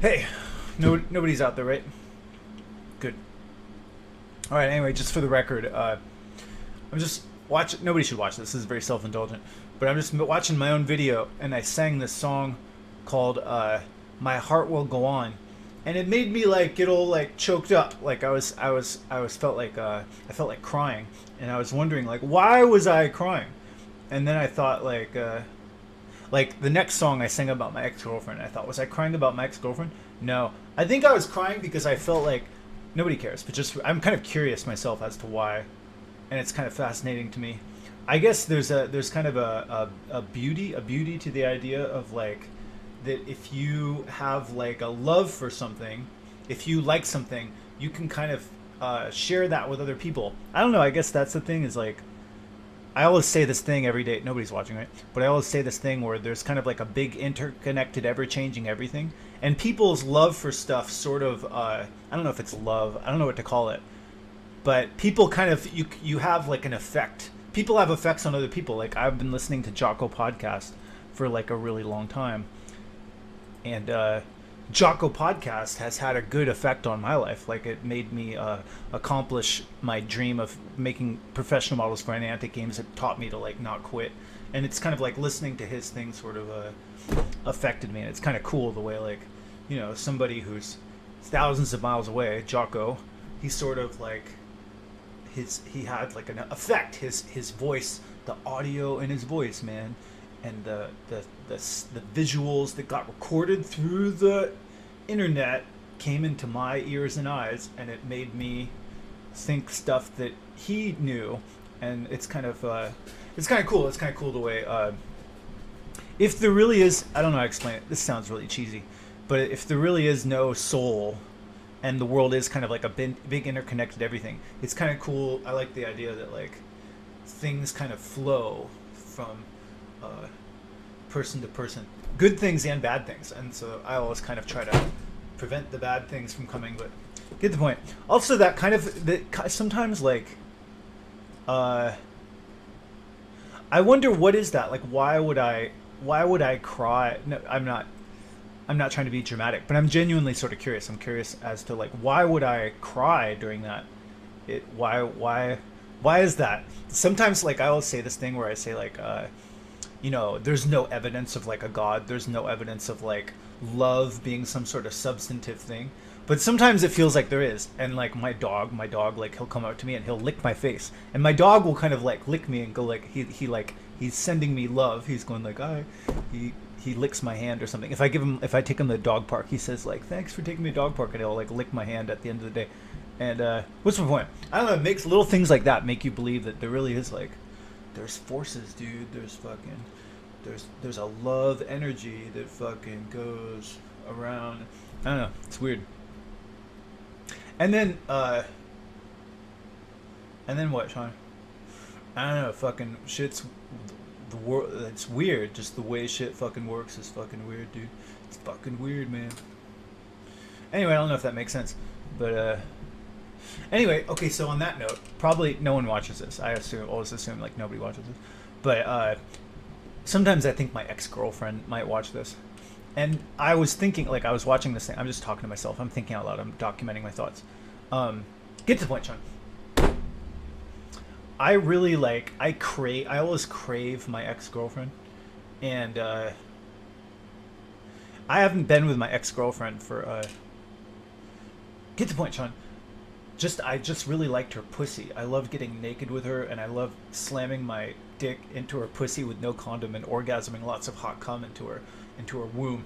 Hey, nobody's out there, right? Good. All right. Anyway, just for the record, I'm just watching. Nobody should watch this. This is very self-indulgent. But I'm just watching my own video, and I sang this song called "My Heart Will Go On," and it made me like get all like choked up. Like I felt like I felt like crying, and I was wondering like why was I crying? And then I thought like the next song I sang about my ex-girlfriend. I thought, was I crying about my ex-girlfriend? No, I think I was crying because I felt like nobody cares, but just I'm kind of curious myself as to why, and it's kind of fascinating to me. I guess there's kind of a beauty to the idea of like that if you have like a love for something, if you like something, you can kind of share that with other people. I don't know. I guess that's the thing is like I always say this thing every day. Nobody's watching, right? But I always say this thing where there's kind of like a big interconnected, ever-changing everything, and people's love for stuff sort of I don't know if it's love. I don't know what to call it, but people kind of you have like an effect. People have effects on other people. Like I've been listening to Jocko podcast for like a really long time, and Jocko podcast has had a good effect on my life. Like it made me accomplish my dream of making professional models for Niantic games. It taught me to like not quit, and it's kind of like listening to his thing sort of affected me. And it's kind of cool the way like somebody who's thousands of miles away, Jocko, he's sort of like he had like an effect. His voice, the audio in his voice, man, and the visuals that got recorded through the internet came into my ears and eyes, and it made me think stuff that he knew, and it's kind of cool. It's kind of cool the way if there really is, I don't know how to explain it. This sounds really cheesy, but if there really is no soul, and the world is kind of like a big interconnected everything, it's kind of cool. I like the idea that like things kind of flow from person to person, good things and bad things, and so I always kind of try to prevent the bad things from coming, but get the point. Also, that kind of that sometimes like I wonder what is that like. Why would I cry? No, I'm not trying to be dramatic, but I'm genuinely sort of curious. I'm curious as to like why would I cry during that? Why is that? Sometimes like I always say this thing where I say like there's no evidence of like a god. There's no evidence of like love being some sort of substantive thing. But sometimes it feels like there is. And like my dog, like he'll come out to me and he'll lick my face. And my dog will kind of like lick me and go like he like he's sending me love. He's going like he licks my hand or something. If I take him to the dog park, he says like thanks for taking me to the dog park, and he'll like lick my hand at the end of the day. And what's my point? I don't know. It makes little things like that make you believe that there really is like there's forces, dude. There's fucking there's a love energy that fucking goes around. I don't know. It's weird. And then what, Sean? I don't know. Fucking shit's the world. It's weird. Just the way shit fucking works is fucking weird, dude. It's fucking weird, man. Anyway, I don't know if that makes sense, but anyway, okay. So on that note, probably no one watches this. I always assume like nobody watches this, but sometimes I think my ex-girlfriend might watch this. And I was thinking, like, I was watching this thing. I'm just talking to myself. I'm thinking out loud. I'm documenting my thoughts. Get to the point, Sean. I really like, I always crave my ex-girlfriend. And I haven't been with my ex-girlfriend for, get to the point, Sean. I just really liked her pussy. I loved getting naked with her, and I loved slamming my dick into her pussy with no condom and orgasming lots of hot cum into her womb.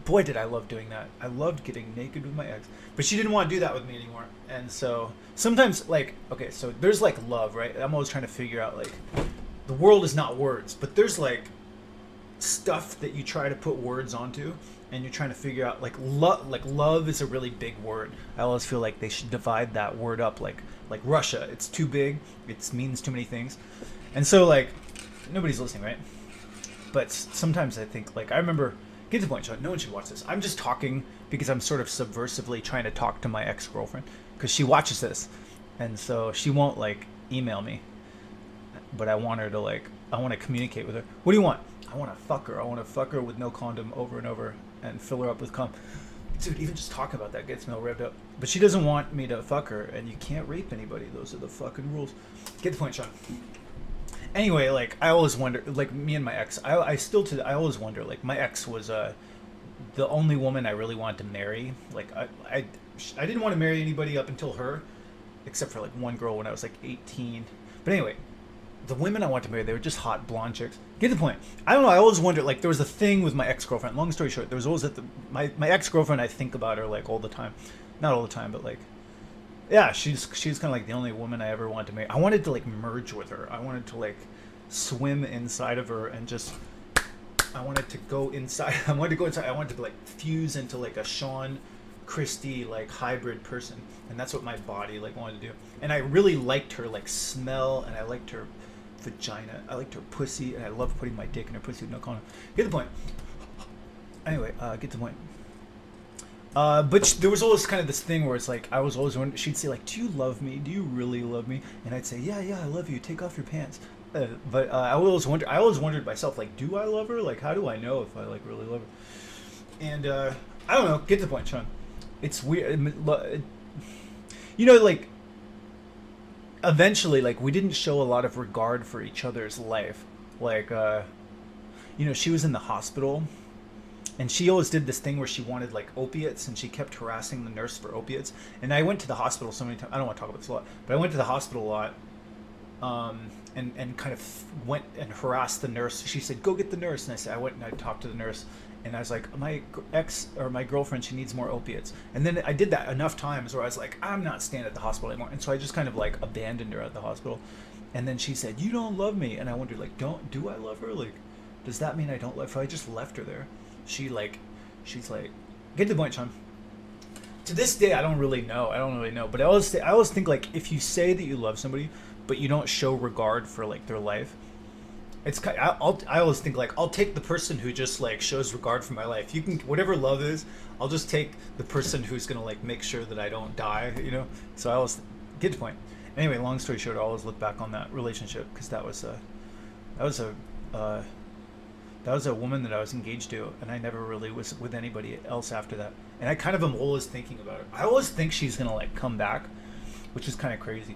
Boy, did I love doing that. I loved getting naked with my ex, but she didn't want to do that with me anymore. And so sometimes, like, okay, so there's like love, right? I'm always trying to figure out like the world is not words, but there's like stuff that you try to put words onto, and you're trying to figure out like love is a really big word. I always feel like they should divide that word up like Russia. It's too big. It means too many things. And so like nobody's listening, right? But sometimes I think like I remember, get to the point, Sean. No one should watch this. I'm just talking because I'm sort of subversively trying to talk to my ex-girlfriend because she watches this, and so she won't like email me, but I want her to like I want to communicate with her. What do you want? I want to fuck her. I want to fuck her with no condom over and over and fill her up with cum. Dude, even just talking about that gets me all revved up. But she doesn't want me to fuck her, and you can't rape anybody. Those are the fucking rules. Get the point, Sean. Anyway, like, I always wonder, like, me and my ex, I always wonder, like, my ex was the only woman I really wanted to marry. Like, I didn't want to marry anybody up until her, except for, like, one girl when I was, like, 18. But anyway, the women I wanted to marry, they were just hot blonde chicks. Get the point. I don't know, I always wondered, like, there was a thing with my ex-girlfriend. Long story short, there was always my ex-girlfriend, I think about her, like, all the time. Not all the time, but, like, yeah, she's kind of like the only woman I ever wanted to marry. I wanted to, like, merge with her. I wanted to, like, swim inside of her and just, I wanted to go inside. I wanted to, like, fuse into, like, a Sean Christie, like, hybrid person. And that's what my body, like, wanted to do. And I really liked her, like, smell, and I liked her vagina. I liked her pussy, and I loved putting my dick in her pussy with no condom. Get the point. Anyway, get the point. But there was always kind of this thing where it's like, I was always wondering, she'd say, like, do you love me? Do you really love me? And I'd say, yeah, I love you. Take off your pants. But I always wondered myself, like, do I love her? Like, how do I know if I, like, really love her? And I don't know. Get the point, Sean. It's weird. You know, like, eventually, like, we didn't show a lot of regard for each other's life. Like, you know, she was in the hospital, and she always did this thing where she wanted, like, opiates, and she kept harassing the nurse for opiates. And I went to the hospital so many times. I don't want to talk about this a lot, but I went to the hospital a lot, and kind of went and harassed the nurse. She said, go get the nurse. And I went and I talked to the nurse, and I was like, my girlfriend, she needs more opiates. And then I did that enough times where I was like, I'm not staying at the hospital anymore. And so I just kind of, like, abandoned her at the hospital. And then she said, you don't love me. And I wondered, like, do I love her? Like, does that mean I don't love her? I just left her there. She's like, get to the point, Sean. To this day, I don't really know. But I always think, like, if you say that you love somebody, but you don't show regard for, like, their life, I always think, like, I'll take the person who just, like, shows regard for my life. You can, whatever love is, I'll just take the person who's gonna, like, make sure that I don't die, you know. So I always get to the point. Anyway, long story short, I always look back on that relationship because that was a woman that I was engaged to, and I never really was with anybody else after that. And I kind of am always thinking about her. I always think she's gonna, like, come back, which is kind of crazy.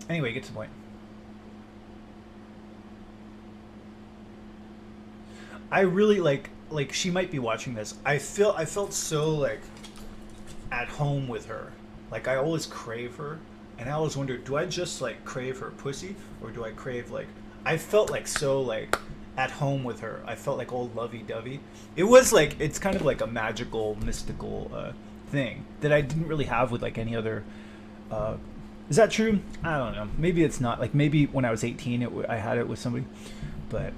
Anyway, get to the point. I really like she might be watching this. I felt so, like, at home with her. Like, I always crave her, and I always wonder, do I just, like, crave her pussy, or do I crave, like, I felt, like, so, like, at home with her. I felt like all lovey-dovey. It was like, it's kind of like a magical, mystical thing that I didn't really have with, like, any other. Is that true? I don't know. Maybe it's not. Like, maybe when I was 18, I had it with somebody, but.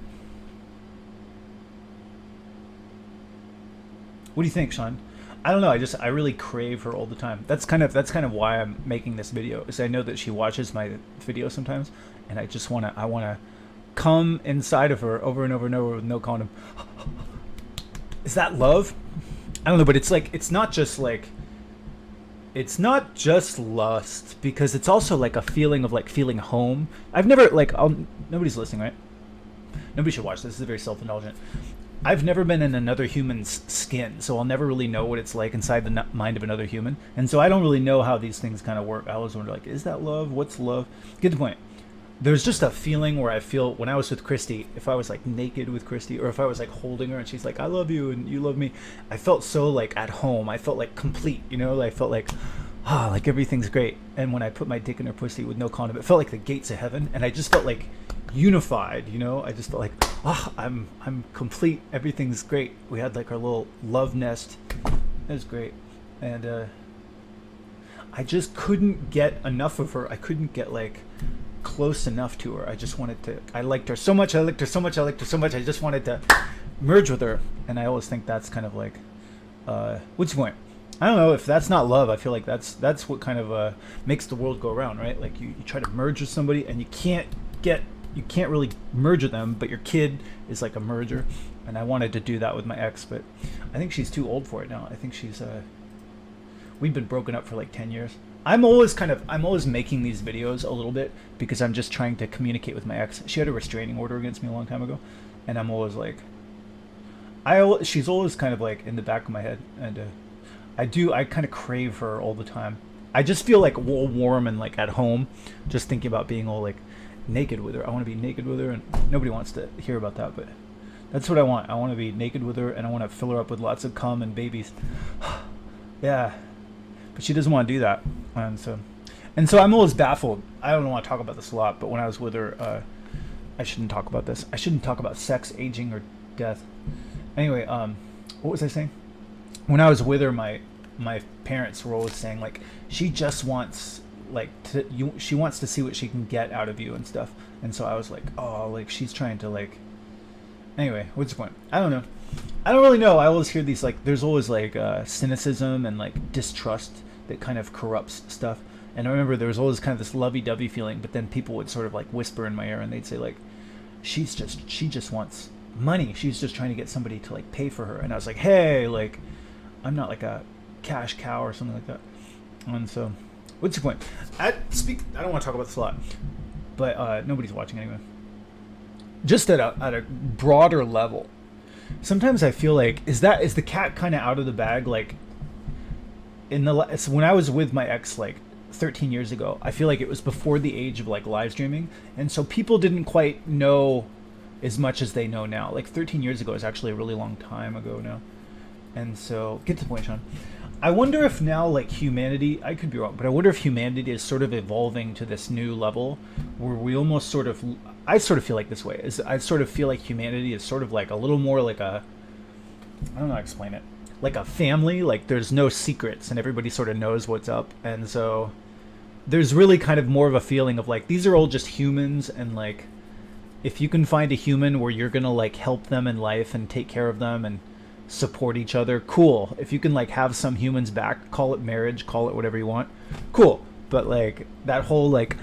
What do you think, Sean? I don't know. I really crave her all the time. That's kind of why I'm making this video. Is I know that she watches my videos sometimes, and I wanna come inside of her over and over and over with no condom. Is that love? I don't know, but it's like, it's not just lust, because it's also like a feeling of, like, feeling home. I've never, like, nobody's listening, right? Nobody should watch this. This is very self-indulgent. I've never been in another human's skin, so I'll never really know what it's like inside the mind of another human. And so I don't really know how these things kind of work. I always wonder, like, is that love? What's love? Get the point. There's just a feeling where I feel, when I was with Christy, if I was, like, naked with Christy, or if I was, like, holding her and she's like, I love you and you love me, I felt so, like, at home. I felt, like, complete, you know? I felt like, like, everything's great. And when I put my dick in her pussy with no condom, it felt like the gates of heaven, and I just felt, like, unified, you know? I just felt like, I'm complete. Everything's great. We had, like, our little love nest. It was great. And I just couldn't get enough of her. I couldn't get, like, close enough to her. I just wanted to, I liked her so much. I just wanted to merge with her. And I always think that's kind of like, what's the point? I don't know if that's not love. I feel like that's what kind of makes the world go around, right? Like, you try to merge with somebody and you can't really merge with them, but your kid is like a merger. And I wanted to do that with my ex, but I think she's too old for it now. I think we've been broken up for like 10 years. I'm always making these videos a little bit because I'm just trying to communicate with my ex. She had a restraining order against me a long time ago, and I'm always like, she's always kind of like in the back of my head, and I kind of crave her all the time. I just feel like all warm and like at home, just thinking about being all like naked with her. I want to be naked with her, and nobody wants to hear about that, but that's what I want. I want to be naked with her, and I want to fill her up with lots of cum and babies. Yeah, but she doesn't want to do that, and so I'm always baffled. I don't want to talk about this a lot, but when I was with her, I shouldn't talk about this. I shouldn't talk about sex, aging, or death. Anyway, what was I saying? When I was with her, my parents were always saying like she just wants like she wants to see what she can get out of you and stuff. And so I was like, oh, like she's trying to like. Anyway, what's the point? I don't know. I don't really know. I always hear these like there's always like cynicism and like distrust that kind of corrupts stuff. And I remember there was always kind of this lovey-dovey feeling, but then people would sort of like whisper in my ear and they'd say like, she just wants money. She's just trying to get somebody to like pay for her. And I was like, hey, like I'm not like a cash cow or something like that. And so, what's your point? I don't want to talk about this a lot, but nobody's watching anyway. Just at a broader level, sometimes I feel like is the cat kind of out of the bag? Like when I was with my ex like 13 years ago, I feel like it was before the age of like live streaming, and so people didn't quite know as much as they know now. Like 13 years ago is actually a really long time ago now. And so, get to the point, Sean. I wonder if now, like humanity, I could be wrong, but I wonder if humanity is sort of evolving to this new level where we almost sort of, I sort of feel like this way. I sort of feel like humanity is sort of like a little more like I don't know how to explain it, like a family. Like there's no secrets and everybody sort of knows what's up. And so there's really kind of more of a feeling of like these are all just humans, and like if you can find a human where you're gonna like help them in life and take care of them and support each other, cool. If you can like have some humans back, call it marriage, call it whatever you want, cool. But like that whole like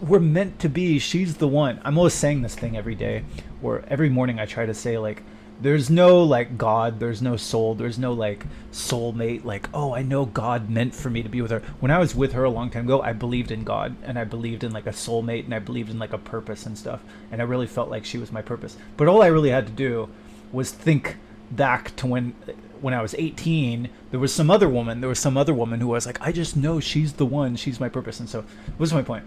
we're meant to be, she's the one. I'm always saying this thing every day, where every morning I try to say like there's no like God, there's no soul, there's no like soulmate, like oh I know God meant for me to be with her. When I was with her a long time ago, I believed in God, and I believed in like a soulmate, and I believed in like a purpose and stuff, and I really felt like she was my purpose. But all I really had to do was think back to when I was 18. There was some other woman who was like, I just know she's the one, she's my purpose. And so what's my point?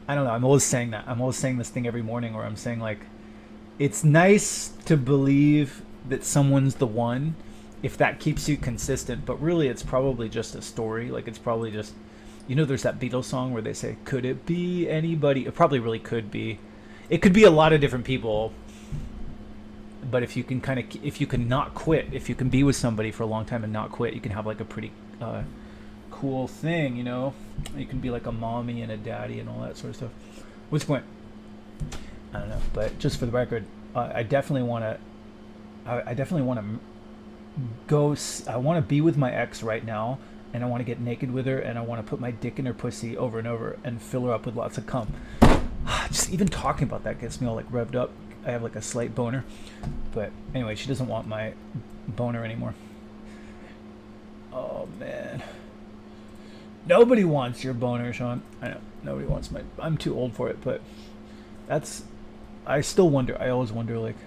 I don't know. I'm always saying this thing every morning where I'm saying like it's nice to believe that someone's the one if that keeps you consistent, but really it's probably just a story. Like it's probably just, there's that Beatles song where they say, could it be anybody? It probably really could be. It could be a lot of different people. But if you can not quit, if you can be with somebody for a long time and not quit, you can have like a pretty cool thing, You can be like a mommy and a daddy and all that sort of stuff. What's the point? I don't know. But just for the record, I definitely want to go. I want to be with my ex right now, and I want to get naked with her, and I want to put my dick in her pussy over and over and fill her up with lots of cum. Just even talking about that gets me all like revved up. I have like a slight boner, but anyway, she doesn't want my boner anymore. Oh man, nobody wants your boner, Sean. I know nobody wants I'm too old for it, but I still wonder. I always wonder like,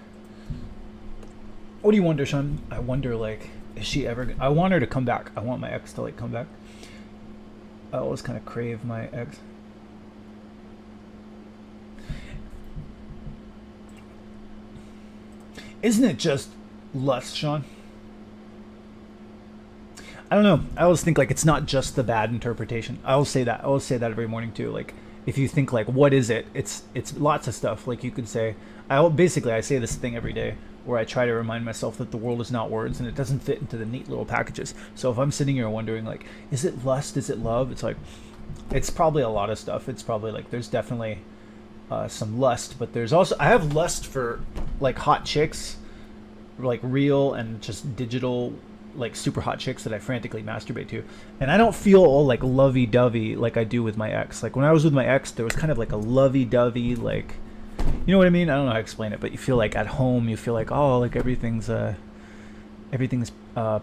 what do you wonder, Sean? I wonder like, is she ever? I want her to come back. I want my ex to like come back. I always kind of crave my ex. Isn't it just lust, Sean? I don't know. I always think like it's not just the bad interpretation. I always say that every morning too. Like if you think like what is it? It's lots of stuff. Like you could say I say this thing every day where I try to remind myself that the world is not words and it doesn't fit into the neat little packages. So if I'm sitting here wondering like, is it lust? Is it love? It's like it's probably a lot of stuff. It's probably like there's definitely some lust, but there's also I have lust for like hot chicks, like real and just digital, like super hot chicks that I frantically masturbate to, and I don't feel all like lovey-dovey like I do with my ex. Like when I was with my ex, there was kind of like a lovey-dovey, like, you know what I mean? I don't know how to explain it, but you feel like at home, you feel like oh, like everything's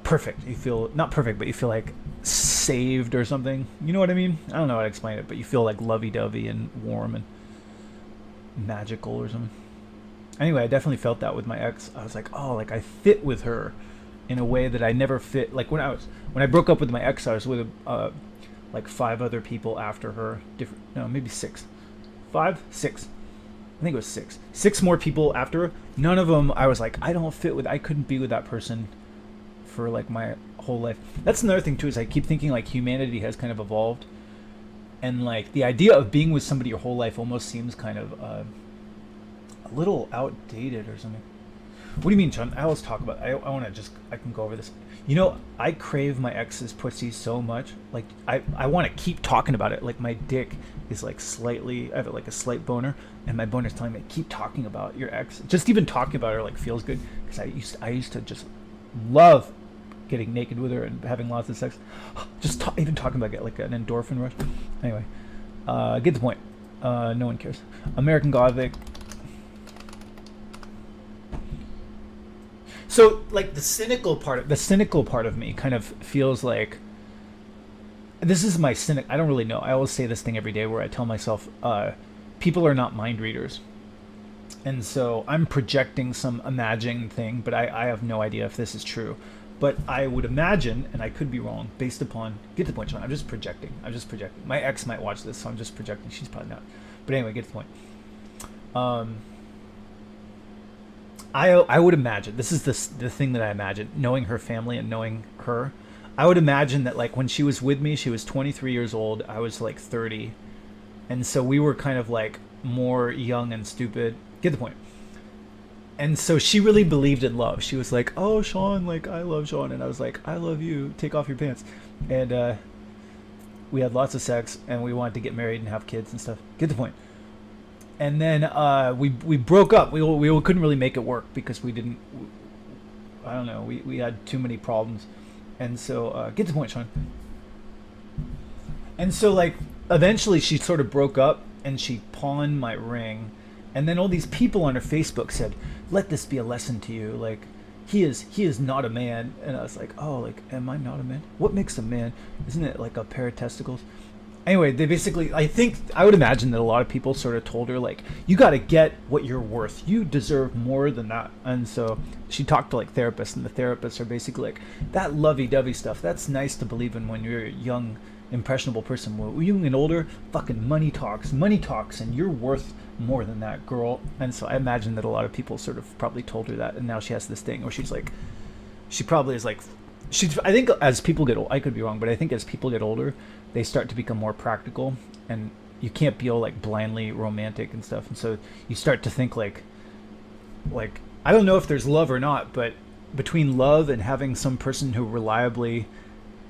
perfect. You feel not perfect, but you feel like saved or something. You know what I mean? I don't know how to explain it, but you feel like lovey-dovey and warm and magical or something. Anyway, I definitely felt that with my ex. I was like, oh, like I fit with her in a way that I never fit. Like when I broke up with my ex, I was with like 5 other people after her. Different, no, maybe 6, 5, 6. I think it was 6. 6 more people after her. None of them. I was like, I don't fit with. I couldn't be with that person for like my whole life. That's another thing too. Is I keep thinking like humanity has kind of evolved, and like the idea of being with somebody your whole life almost seems kind of a little outdated or something. What do you mean, John? I always talk about. I want to just. I can go over this. You know, I crave my ex's pussy so much. Like, I want to keep talking about it. Like, my dick is like slightly. I have like a slight boner, and my boner's telling me keep talking about your ex. Just even talking about her like feels good because I used to just love getting naked with her and having lots of sex. Just even talking about it like an endorphin rush. Anyway, get the point. No one cares. American Gothic. So, like the cynical part of me kind of feels like this is my cynic. I don't really know. I always say this thing every day where I tell myself, people are not mind readers, and so I'm projecting some imagined thing, but I have no idea if this is true. But I would imagine, and I could be wrong, based upon get the point, John. I'm just projecting. My ex might watch this, so I'm just projecting. She's probably not. But anyway, get the point. I would imagine this is the thing that I imagine, knowing her family and knowing her. I would imagine that like when she was with me, she was 23 years old. I was like 30, and so we were kind of like more young and stupid. Get the point. And so she really believed in love. She was like, "Oh, Sean, like I love Sean," and I was like, "I love you. Take off your pants." And we had lots of sex, and we wanted to get married and have kids and stuff. Get the point. And then we broke up. We couldn't really make it work because we didn't. I don't know. We had too many problems, and so get the point, Sean. And so like eventually she sort of broke up and she pawned my ring, and then all these people on her Facebook said, "Let this be a lesson to you. Like he is not a man." And I was like, "Oh, like am I not a man? What makes a man? Isn't it like a pair of testicles?" Anyway, they basically, I would imagine that a lot of people sort of told her, like, you got to get what you're worth. You deserve more than that. And so she talked to, like, therapists, and the therapists are basically like, that lovey-dovey stuff, that's nice to believe in when you're a young, impressionable person. When you get older, fucking money talks, and you're worth more than that, girl. And so I imagine that a lot of people sort of probably told her that, and now she has this thing where she's like, she probably is like, I think as people get old, I could be wrong, but I think as people get older, they start to become more practical, and you can't be all like blindly romantic and stuff. And so you start to think like I don't know if there's love or not, but between love and having some person who reliably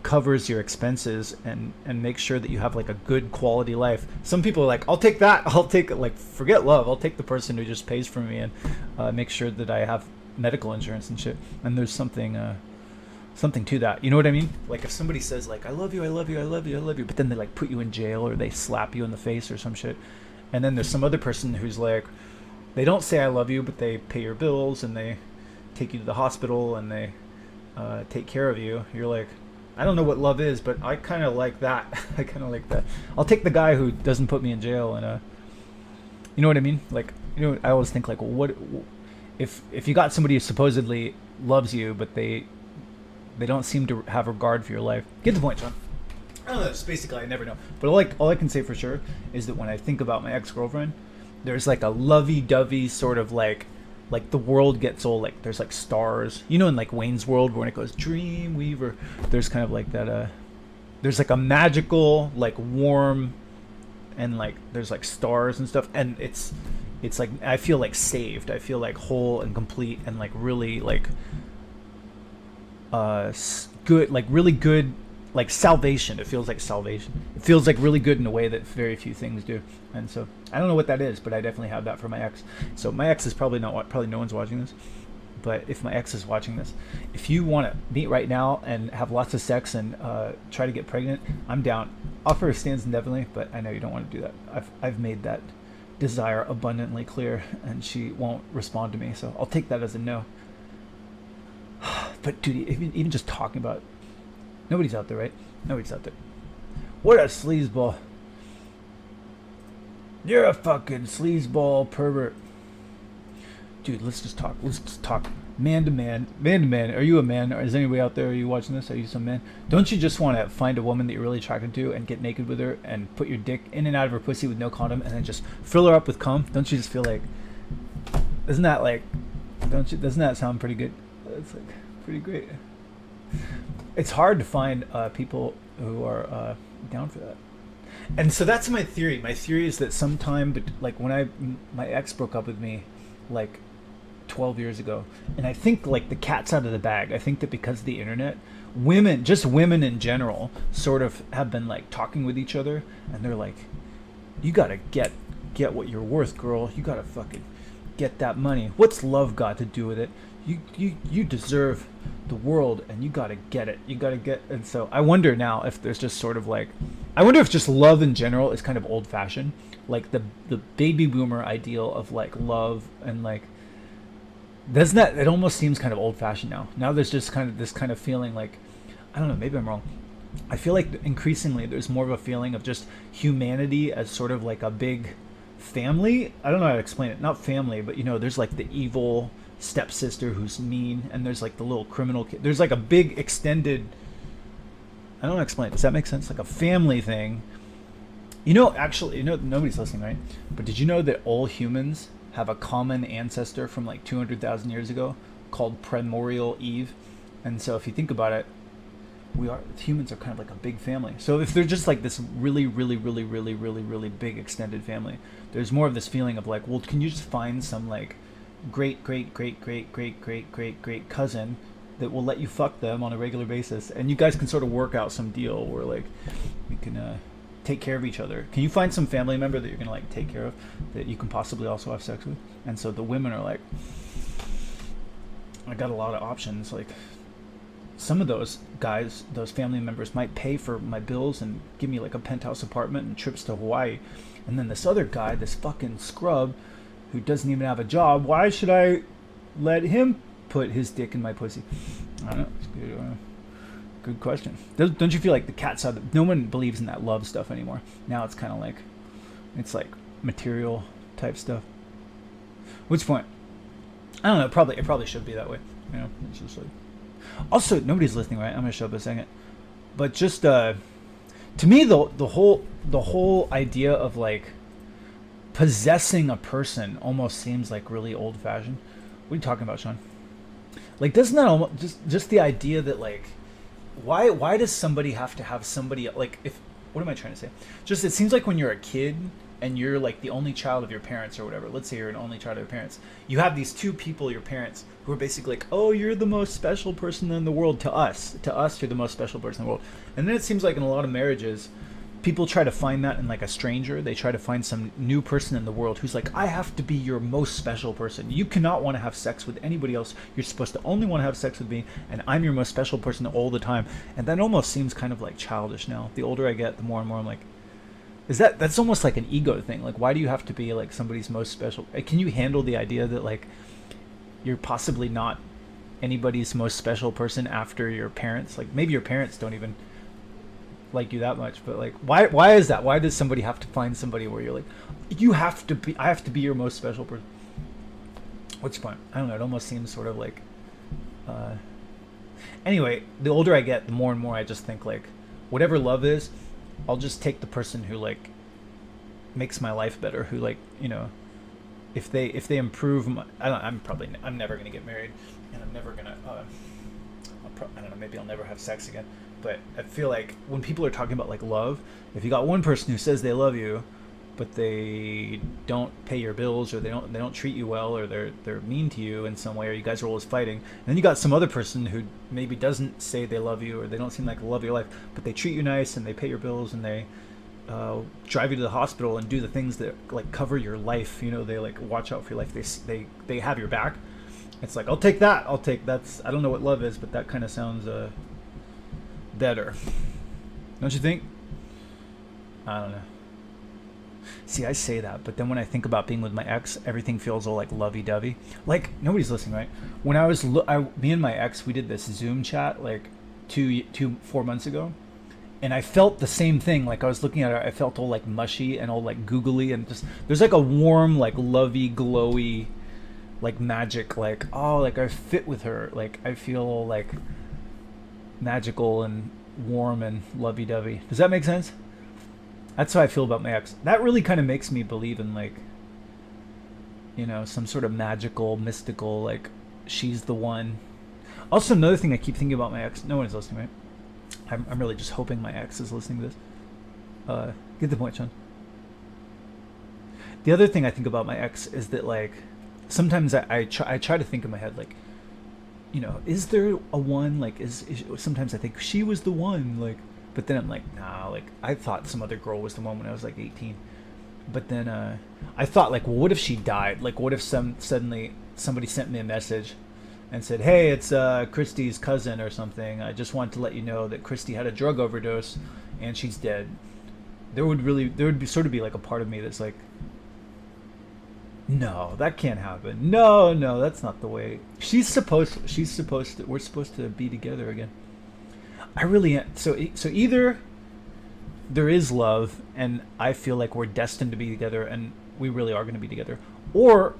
covers your expenses and makes sure that you have like a good quality life. Some people are like, I'll take that. I'll take it. Like, forget love. I'll take the person who just pays for me and make sure that I have medical insurance and shit. And there's something to that, you know what I mean? Like if somebody says like I love you, but then they like put you in jail or they slap you in the face or some shit, and then there's some other person who's like, they don't say I love you, but they pay your bills and they take you to the hospital and they take care of you. You're like, I don't know what love is, but I kind of like that. I kind of like that. I'll take the guy who doesn't put me in jail, and you know what I mean? Like, you know, I always think like, well, what if you got somebody who supposedly loves you, but they don't seem to have regard for your life. Get the point, John. I don't know. It's basically, I never know. But all I can say for sure is that when I think about my ex-girlfriend, there's like a lovey-dovey sort of like the world gets all like, there's like stars. You know, in like Wayne's World when it goes Dream Weaver, there's kind of like that. There's like a magical, like warm, and like there's like stars and stuff, and it's like I feel like saved. I feel like whole and complete and like really like. Good, like really good, like salvation. It feels like salvation. It feels like really good in a way that very few things do. And so I don't know what that is, but I definitely have that for my ex. So my ex is probably no one's watching this, but if my ex is watching this, if you want to meet right now and have lots of sex and try to get pregnant, I'm down. Offer stands indefinitely, but I know you don't want to do that. I've made that desire abundantly clear, and she won't respond to me, so I'll take that as a no. But dude, even just talking about it, nobody's out there, right? Nobody's out there. What a sleazeball. You're a fucking sleazeball pervert. dude, let's just talk. Let's just talk man to man, man to man. Are you a man? Or is anybody out there? Are you watching this? Are you some man? Don't you just want to find a woman that you're really attracted to and get naked with her and put your dick in and out of her pussy with no condom and then just fill her up with cum? Don't you just feel like, isn't that like, doesn't that sound pretty good? It's like pretty great. It's hard to find people who are down for that. And so that's my theory. My theory is that sometime, but like when my ex broke up with me, like 12 years ago, and I think like the cat's out of the bag. I think that because of the internet, women, just women in general, sort of have been like talking with each other, and they're like, "You gotta get what you're worth, girl. You gotta fucking get that money. What's love got to do with it? You deserve the world, and you gotta get it. You gotta get." And so I wonder now if there's just sort of like, I wonder if just love in general is kind of old fashioned, like the baby boomer ideal of like love and like, doesn't that, it almost seems kind of old fashioned now. Now there's just kind of this kind of feeling like, I don't know, maybe I'm wrong. I feel like increasingly there's more of a feeling of just humanity as sort of like a big family. I don't know how to explain it. Not family, but you know, there's like the evil stepsister who's mean, and there's like the little criminal kid. There's like a big extended, I don't know how to explain it. Does that make sense? Like a family thing. You know, actually, you know, nobody's listening, right? But did you know that all humans have a common ancestor from like 200,000 years ago called Primordial Eve? And so if you think about it, humans are kind of like a big family. So if they're just like this really, really, really, really, really, really big extended family, there's more of this feeling of like, well, can you just find some like great, great, great, great, great, great, great, great cousin that will let you fuck them on a regular basis, and you guys can sort of work out some deal where like you can take care of each other. Can you find some family member that you're gonna like take care of that you can possibly also have sex with? And so the women are like, I got a lot of options. Like some of those guys, those family members might pay for my bills and give me like a penthouse apartment and trips to Hawaii. And then this other guy, this fucking scrub who doesn't even have a job, why should I let him put his dick in my pussy? I don't know. It's good, good question. Don't you feel like the cat's out? No one believes in that love stuff anymore. Now it's kind of like, it's like material type stuff. Which point? I don't know. It probably should be that way. You know, it's just like. Also, nobody's listening, right? I'm gonna shut up a second. But just to me, the whole idea of like possessing a person almost seems like really old fashioned. What are you talking about, Sean? Like, doesn't that almost just the idea that like, why does somebody have to have somebody like, if, what am I trying to say? Just, it seems like when you're a kid and you're like the only child of your parents or whatever, let's say you're an only child of your parents, you have these two people, your parents, who are basically like, oh, you're the most special person in the world to us you're the most special person in the world. And then it seems like in a lot of marriages, people try to find that in like a stranger. They try to find some new person in the world who's like, I have to be your most special person. You cannot want to have sex with anybody else. You're supposed to only want to have sex with me, and I'm your most special person all the time. And that almost seems kind of like childish now. The older I get, the more and more I'm like, that's almost like an ego thing. Like, why do you have to be like somebody's most special? Can you handle the idea that like you're possibly not anybody's most special person after your parents? Like, maybe your parents don't even like you that much, but like, why is that? Why does somebody have to find somebody where you're like, I have to be your most special person? What's the point? I don't know. It almost seems sort of like anyway, the older I get, the more and more I just think like, whatever love is, I'll just take the person who like makes my life better, who like, you know, if they improve I'm never gonna get married, and I'm never gonna I don't know, maybe I'll never have sex again. But I feel like when people are talking about like love, if you got one person who says they love you, but they don't pay your bills, or they don't treat you well, or they're mean to you in some way, or you guys are always fighting, and then you got some other person who maybe doesn't say they love you, or they don't seem like they love your life, but they treat you nice and they pay your bills and they drive you to the hospital and do the things that like cover your life. You know, they like watch out for your life. They have your back. It's like, I'll take that. I don't know what love is, but that kind of sounds better, don't you think? I don't know. See, I say that, but then when I think about being with my ex, everything feels all like lovey-dovey. Like, nobody's listening, right? When I was, me and my ex, we did this Zoom chat like 4 months ago, and I felt the same thing. Like, I was looking at her, I felt all like mushy and all like googly, and just there's like a warm, like lovey, glowy like magic, like, oh, like I fit with her, like I feel like magical and warm and lovey-dovey. Does that make sense? That's how I feel about my ex. That really kind of makes me believe in, like, you know, some sort of magical, mystical, like, she's the one. Also, another thing I keep thinking about my ex. No one is listening, right? I'm really just hoping my ex is listening to this. Get the point, Sean. The other thing I think about my ex is that, like, sometimes I try to think in my head, like, you know, is there a one? Like, sometimes I think she was the one, like, but then I'm like, nah, like, I thought some other girl was the one when I was like 18. But then I thought, like, well, what if she died? Like, what if suddenly somebody sent me a message and said, hey, it's Christy's cousin or something. I just wanted to let you know that Christy had a drug overdose and she's dead. There would be sort of be like a part of me that's like, no, that can't happen. No, that's not the way. We're supposed to be together again. I really am. So either there is love and I feel like we're destined to be together and we really are going to be together, or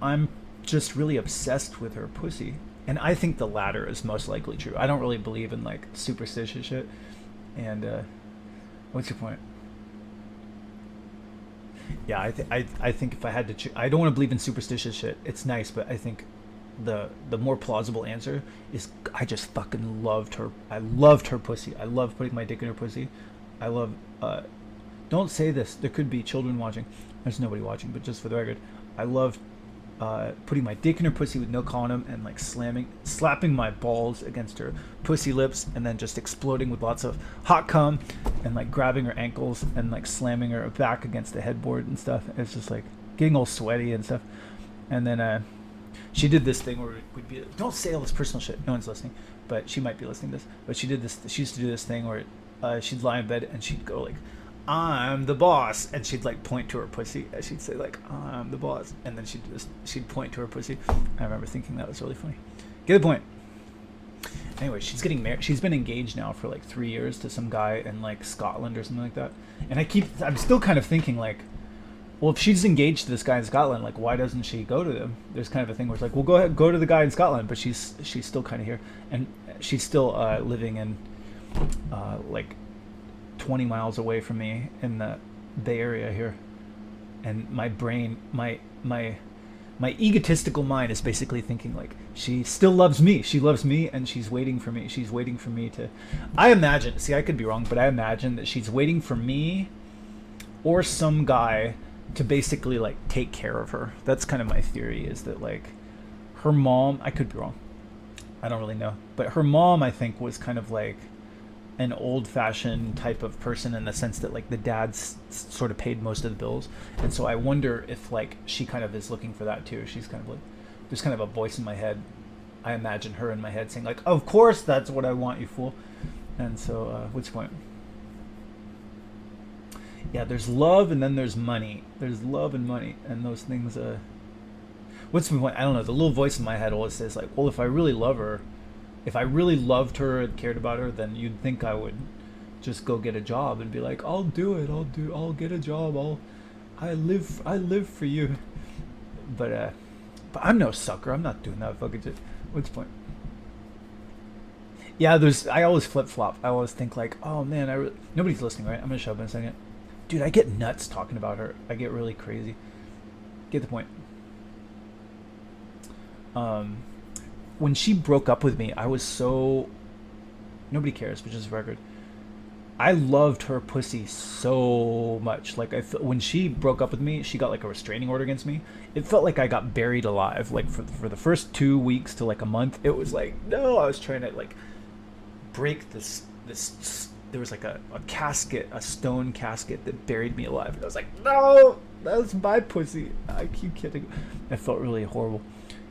I'm just really obsessed with her pussy. And I think the latter is most likely true. I don't really believe in, like, superstitious shit. And what's your point? Yeah, I think if I had to I don't want to believe in superstitious shit. It's nice, but I think the more plausible answer is I just fucking loved her. I loved her pussy. I love putting my dick in her pussy. I love don't say this. There could be children watching. There's nobody watching, but just for the record, I loved putting my dick in her pussy with no condom and, like, slapping my balls against her pussy lips and then just exploding with lots of hot cum and, like, grabbing her ankles and, like, slamming her back against the headboard and stuff. It's just, like, getting all sweaty and stuff. And then she did this thing where we'd be, don't say all this personal shit, no one's listening, but she might be listening to this. But she used to do this thing where she'd lie in bed and she'd go, like, I'm the boss, and she'd, like, point to her pussy, and she'd say, like, I'm the boss, and then she'd point to her pussy. I remember thinking that was really funny. Get the point. Anyway, she's getting married. She's been engaged now for, like, 3 years to some guy in, like, Scotland or something like that. And I'm still kind of thinking, like, well, if she's engaged to this guy in Scotland, like, why doesn't she go to them? There's kind of a thing where it's like, well, go ahead, go to the guy in Scotland, but she's still kind of here, and she's still living in like 20 miles away from me in the Bay Area here. And my brain, my egotistical mind is basically thinking, like, she still loves me. She loves me, and she's waiting for me. She's waiting for me to... I imagine, see, I could be wrong, but I imagine that she's waiting for me or some guy to basically, like, take care of her. That's kind of my theory, is that, like, her mom... I could be wrong. I don't really know. But her mom, I think, was kind of like an old-fashioned type of person in the sense that, like, the dad's sort of paid most of the bills, and so I wonder if, like, she kind of is looking for that too. She's kind of like, there's kind of a voice in my head. I imagine her in my head saying, like, of course that's what I want, you fool. And so what's the point? Yeah, there's love and then there's money. There's love and money, and those things what's the point? I don't know. The little voice in my head always says, like, well, if I really love her, if I really loved her and cared about her, then you'd think I would just go get a job and be like, I'll do it. I'll get a job. I live for you. But I'm no sucker. I'm not doing that fucking shit. What's the point? Yeah, I always flip-flop. I always think, like, oh man, nobody's listening, right? I'm gonna shut up in a second. Dude, I get nuts talking about her. I get really crazy. Get the point. When she broke up with me, I was so... Nobody cares, but just a record. I loved her pussy so much. Like, when she broke up with me, she got, like, a restraining order against me. It felt like I got buried alive. Like, for the first 2 weeks to, like, a month, it was like, no, I was trying to, like, break this there was, like, a casket, a stone casket that buried me alive. And I was like, no, that's my pussy. I keep kidding. It felt really horrible.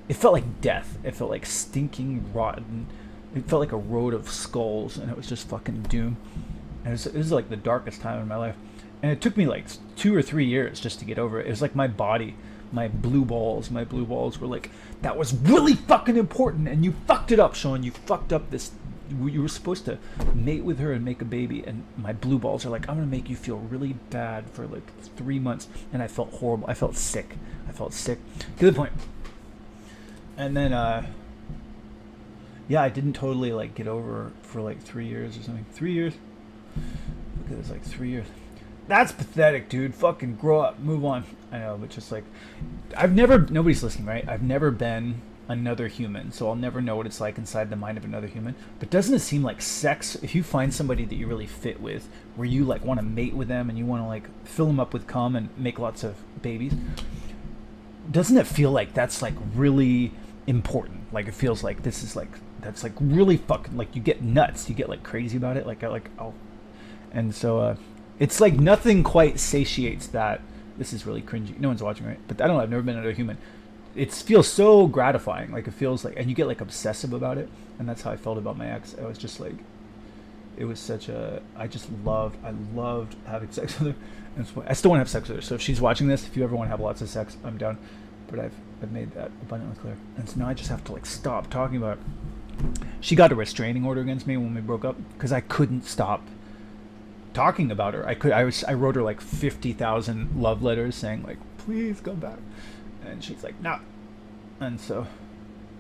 It felt like death. It felt like stinking, rotten. It felt like a road of skulls, and it was just fucking doom. And it was like the darkest time in my life. And it took me like 2 or 3 years just to get over it. It was like my body, my blue balls were like, that was really fucking important, and you fucked it up, Sean. You fucked up this. You were supposed to mate with her and make a baby, and my blue balls are like, I'm gonna make you feel really bad for like 3 months. And I felt horrible. I felt sick. Get the point. And then yeah, I didn't totally like get over for like 3 years or something. 3 years. Look at this, like 3 years. That's pathetic, dude. Fucking grow up, move on. I know, but just like, nobody's listening, right? I've never been another human, so I'll never know what it's like inside the mind of another human. But doesn't it seem like sex, if you find somebody that you really fit with, where you like want to mate with them and you want to like fill them up with cum and make lots of babies, doesn't it feel like that's like really important? Like it feels like this is like, that's like really fucking, like you get nuts, you get like crazy about it, like oh. And so it's like nothing quite satiates that. This is really cringy. No one's watching, right? But I don't know, I've never been another human. It feels so gratifying. Like it feels like, and you get like obsessive about it. And that's how I felt about my ex. I was just like, it was such a, I loved having sex with her. And I still want to have sex with her. So if she's watching this, if you ever want to have lots of sex, I'm down. But I've made that abundantly clear. And so now I just have to like stop talking about it. She got a restraining order against me when we broke up because I couldn't stop talking about her. I wrote her like 50,000 love letters saying like, please come back. And she's like, no. And so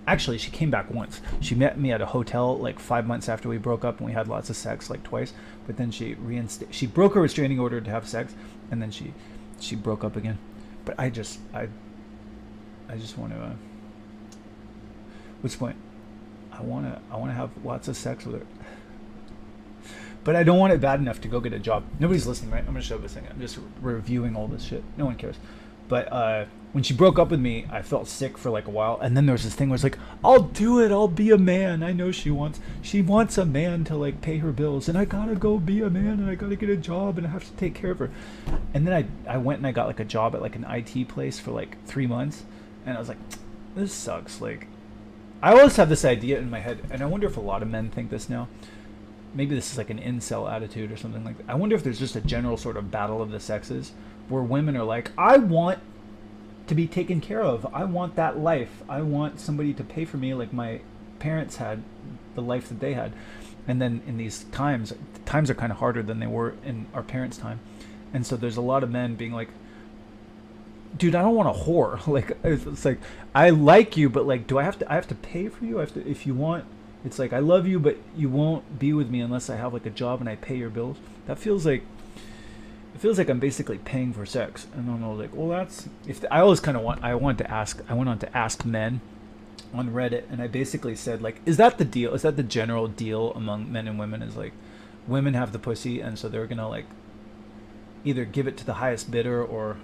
actually she came back once. She met me at a hotel like 5 months after we broke up and we had lots of sex like twice. But then she broke her restraining order to have sex and then she broke up again. But I just want to what's the point? I want to have lots of sex with her. But I don't want it bad enough to go get a job. Nobody's listening, right? I'm going to show this thing. I'm just reviewing all this shit. No one cares. But when she broke up with me, I felt sick for like a while. And then there was this thing where it's like, I'll do it. I'll be a man. I know she wants a man to like pay her bills. And I got to go be a man and I got to get a job and I have to take care of her. And then I went and I got like a job at like an IT place for like 3 months. And I was like, this sucks. Like, I always have this idea in my head. And I wonder if a lot of men think this now. Maybe this is like an incel attitude or something like that. I wonder if there's just a general sort of battle of the sexes where women are like, I want to be taken care of. I want that life. I want somebody to pay for me like my parents had the life that they had. And then in these times are kind of harder than they were in our parents' time. And so there's a lot of men being like, dude, I don't want a whore. Like, it's like, I like you, but like, I have to pay for you? I have to, if you want. It's like, I love you, but you won't be with me unless I have like a job and I pay your bills. That feels like, it feels like I'm basically paying for sex. And I'm like, well, that's, I always kind of I went on to ask men on Reddit. And I basically said like, is that the deal? Is that the general deal among men and women? Is like, women have the pussy. And so they're going to like either give it to the highest bidder or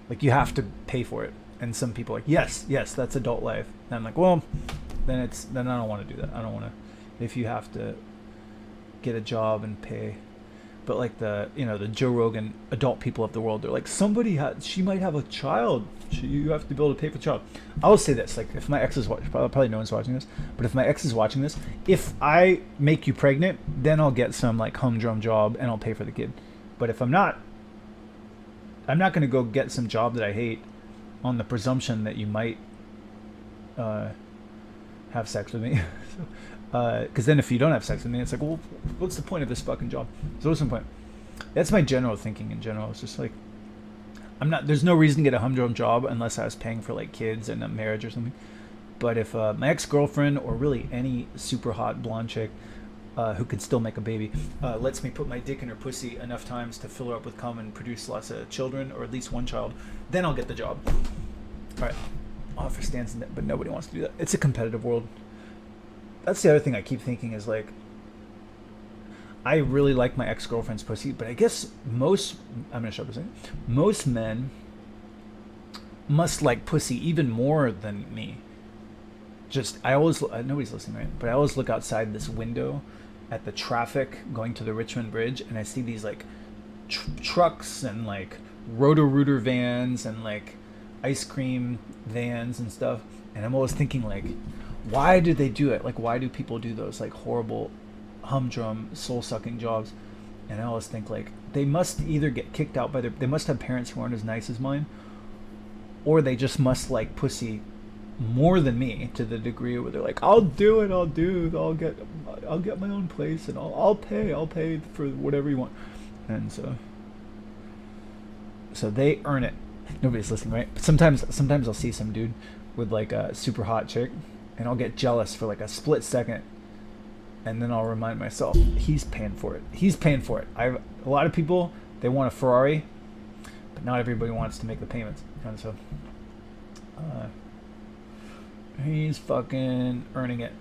like you have to pay for it. And some people are like, yes, that's adult life. And I'm like, well, then I don't want to do that. I don't want to, if you have to get a job and pay. But like the Joe Rogan adult people of the world, they're like, she might have a child. You have to be able to pay for the child. I will say this, like if my ex is watching, probably no one's watching this, but if my ex is watching this, if I make you pregnant, then I'll get some like humdrum job and I'll pay for the kid. But if I'm not going to go get some job that I hate on the presumption that you might have sex with me. Because then if you don't have sex with me, it's like, well, what's the point of this fucking job? So what's the point? That's my general thinking in general. It's just like, there's no reason to get a humdrum job unless I was paying for like kids and a marriage or something. But if my ex-girlfriend or really any super hot blonde chick who can still make a baby lets me put my dick in her pussy enough times to fill her up with cum and produce lots of children, or at least one child, then I'll get the job. All right. Offer stands in it, but nobody wants to do that. It's a competitive world. That's the other thing I keep thinking is like, I really like my ex-girlfriend's pussy, but I guess I'm gonna show this thing. Most men must like pussy even more than me. Nobody's listening, right? But I always look outside this window at the traffic going to the Richmond Bridge, and I see these like trucks and like Roto-Rooter vans and like ice cream vans and stuff, and I'm always thinking like, why do they do it? Like, why do people do those like horrible humdrum soul-sucking jobs? And I always think like, they must either get kicked out they must have parents who aren't as nice as mine, or they just must like pussy more than me to the degree where they're like, I'll get my own place and I'll pay for whatever you want. And so they earn it. Nobody's listening, right? But sometimes I'll see some dude with like a super hot chick, and I'll get jealous for like a split second, and then I'll remind myself he's paying for it. He's paying for it. A lot of people, they want a Ferrari, but not everybody wants to make the payments. And so he's fucking earning it.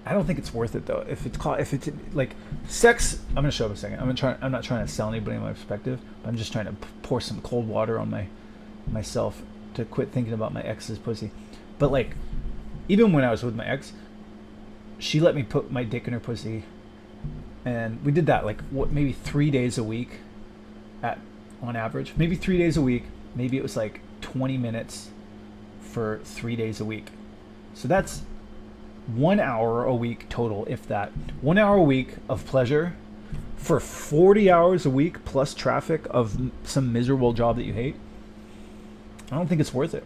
I don't think it's worth it though. If it's like sex, I'm gonna show up a second. I'm not trying to sell anybody my perspective, but I'm just trying to pour some cold water on myself to quit thinking about my ex's pussy. But like, even when I was with my ex, she let me put my dick in her pussy, and we did that like maybe 3 days a week, on average. Maybe 3 days a week. Maybe it was like 20 minutes for 3 days a week. So that's 1 hour a week total, if that. 1 hour a week of pleasure for 40 hours a week plus traffic of some miserable job that you hate. I don't think it's worth it.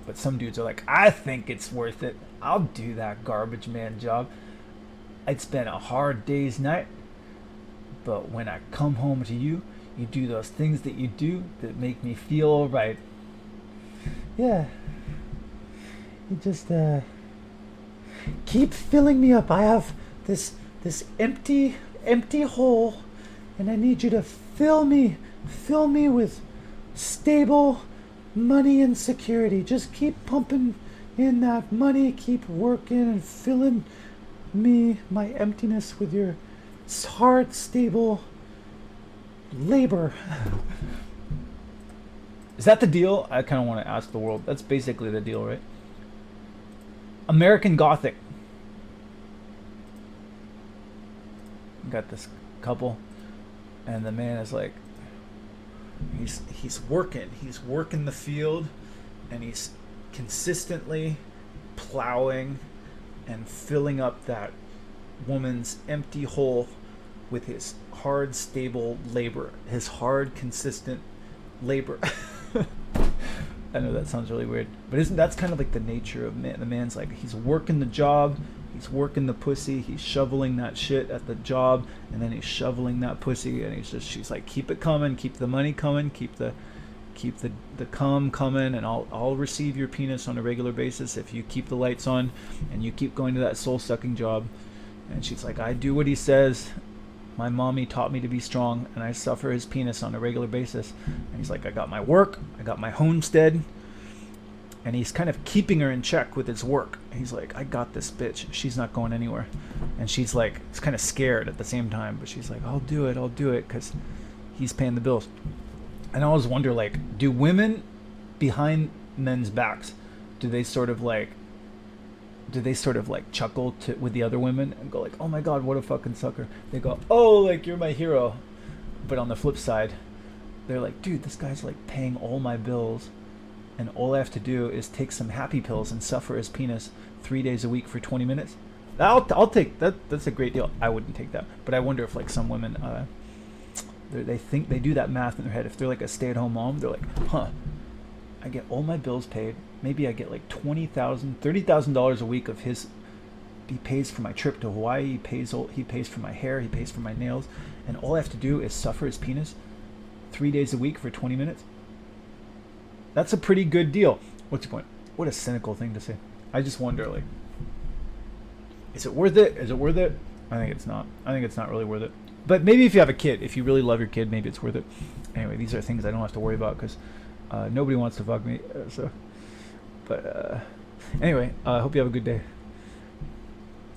But some dudes are like, I think it's worth it. I'll do that garbage man job. It's been a hard day's night, but when I come home to you, you do those things that you do that make me feel alright. Yeah. You just keep filling me up. I have this empty hole, and I need you to fill me with stable money and security. Just keep pumping in that money, keep working and filling my emptiness with your hard, stable labor. Is that the deal? I kind of want to ask the world. That's basically the deal, right? American Gothic. Got this couple, and the man is like, he's working the field, and he's consistently plowing and filling up that woman's empty hole with his hard, stable labor, his hard, consistent labor. I know that sounds really weird, but that's kind of like the nature of man. The man's like, he's working the job, he's working the pussy, he's shoveling that shit at the job, and then he's shoveling that pussy, and she's like, keep it coming, keep the money coming, keep the cum coming, and I'll receive your penis on a regular basis if you keep the lights on and you keep going to that soul sucking job. And she's like, I do what he says. My mommy taught me to be strong, and I suffer his penis on a regular basis. And he's like, I got my work, I got my homestead, and he's kind of keeping her in check with his work. He's like, I got this bitch, she's not going anywhere. And she's like, it's kind of scared at the same time, but she's like, I'll do it, because he's paying the bills. And I always wonder, like, do women behind men's backs, do they sort of like chuckle with the other women and go like, oh my god, what a fucking sucker? They go, oh, like, you're my hero. But on the flip side, they're like, dude, this guy's like paying all my bills, and all I have to do is take some happy pills and suffer his penis 3 days a week for 20 minutes. I'll take that. That's a great deal. I wouldn't take that, but I wonder if like some women they think they do that math in their head. If they're like a stay-at-home mom, they're like, I get all my bills paid. Maybe I get like $20,000, $30,000 a week of his. He pays for my trip to Hawaii. He pays for my hair. He pays for my nails, and all I have to do is suffer his penis 3 days a week for 20 minutes. That's a pretty good deal. What's your point? What a cynical thing to say. I just wonder, like, is it worth it? Is it worth it? I think it's not. I think it's not really worth it. But maybe if you have a kid, if you really love your kid, maybe it's worth it. Anyway, these are things I don't have to worry about because nobody wants to fuck me. Anyway, I hope you have a good day.